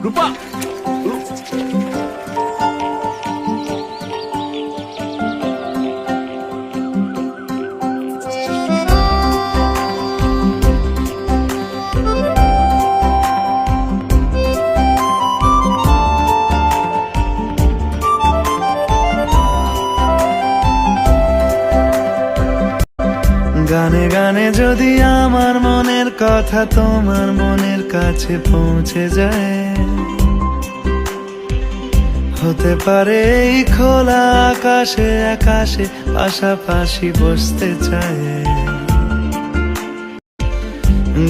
রূপা গানে গানে যদি আমার মনের কথা তোমার মনের কাছে পৌঁছে যায়, হতে পারে এই খোলা আকাশে আকাশে পাশাপাশি বসতে চায়।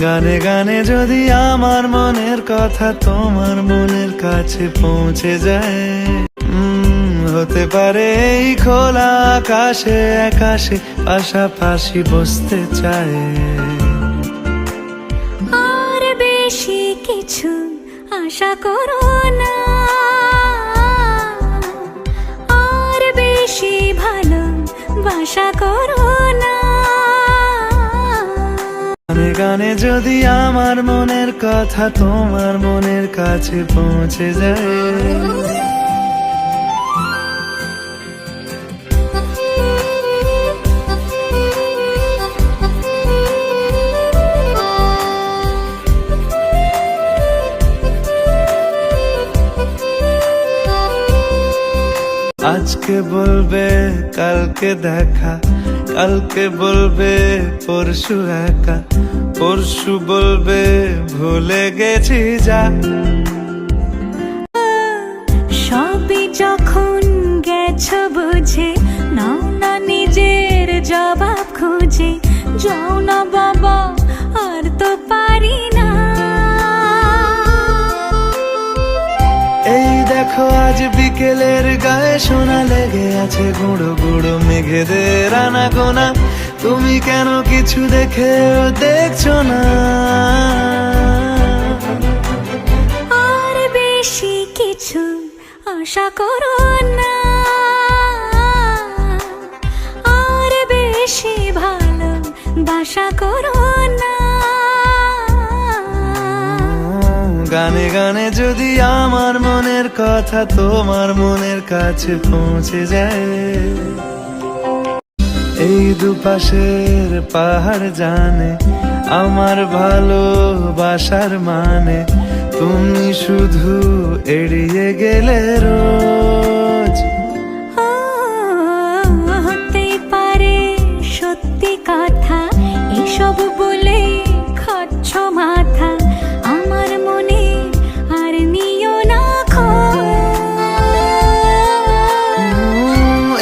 গানে গানে যদি আমার মনের কথা তোমার মনের কাছে পৌঁছে যায়, হতে পারে এই খোলা আকাশে আকাশে পাশাপাশি বসতে চায়। আর বেশি কিছু আশা করো না, আর বেশি ভালোবাসা করো না। গানে গানে যদি আমার মনের কথা তোমার মনের কাছে পৌঁছে যায়, আজকে বলবে কালকে দেখা, কালকে বলবে পরশু একা, পরশু বলবে ভুলে গেছি যা। সবই যখন গেছো বুঝে, নাও না নিজের জবাব খুঁজে। যাও না বাবা, আর তো পারি না। এই দেখো আজ বিকেলের গায়ে সোনা লেগে আছে গুঁড়ো গুঁড়ো মেঘেদের আনাগোনা। তুমি কেন কিছু দেখেও দেখছো না? আর বেশি কিছু আশা করো না, আর বেশি ভালোবাসা করো না। গানে গানে যদি আমার মনের কথা তোমার মনের কাছে পৌঁছে যায়, এই দুপাশের পাহাড় জানে আমার ভালোবাসার মানে। তুমি শুধু এড়িয়ে গেলে রোজ। হতেই পারে সত্যি কথা, এসব বলে খাচ্ছ মাথা। আমার মনে আর নিও না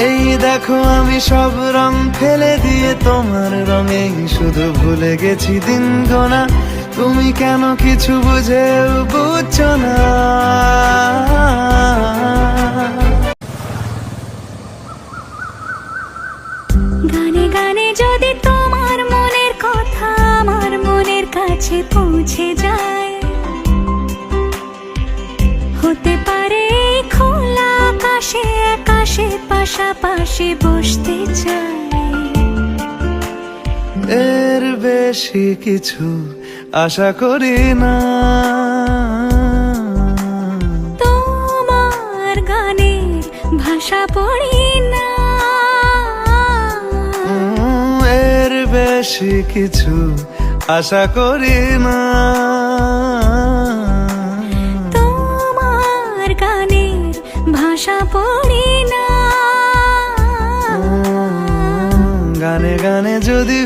এই দেখো আমি সব রং ফেলে দিয়ে তোমার রঙেই শুধু ভুলে গেছি দিন গোনা। তুমি কেন কিছু বুঝেও বুঝছো না? গানে গানে যদি তোমার মনের কথা আমার মনের কাছে পৌঁছে যায়, হতে পারে খোলা আকাশে আকাশে পাশাপাশি বসতে চাই। এর বেশি কিছু আশা করি না। তোমার গানের ভাষা পড়ি না, এর বেশি কিছু আশা করি না। তোমার গানের ভাষা পড়ি না। গানে গানে যদি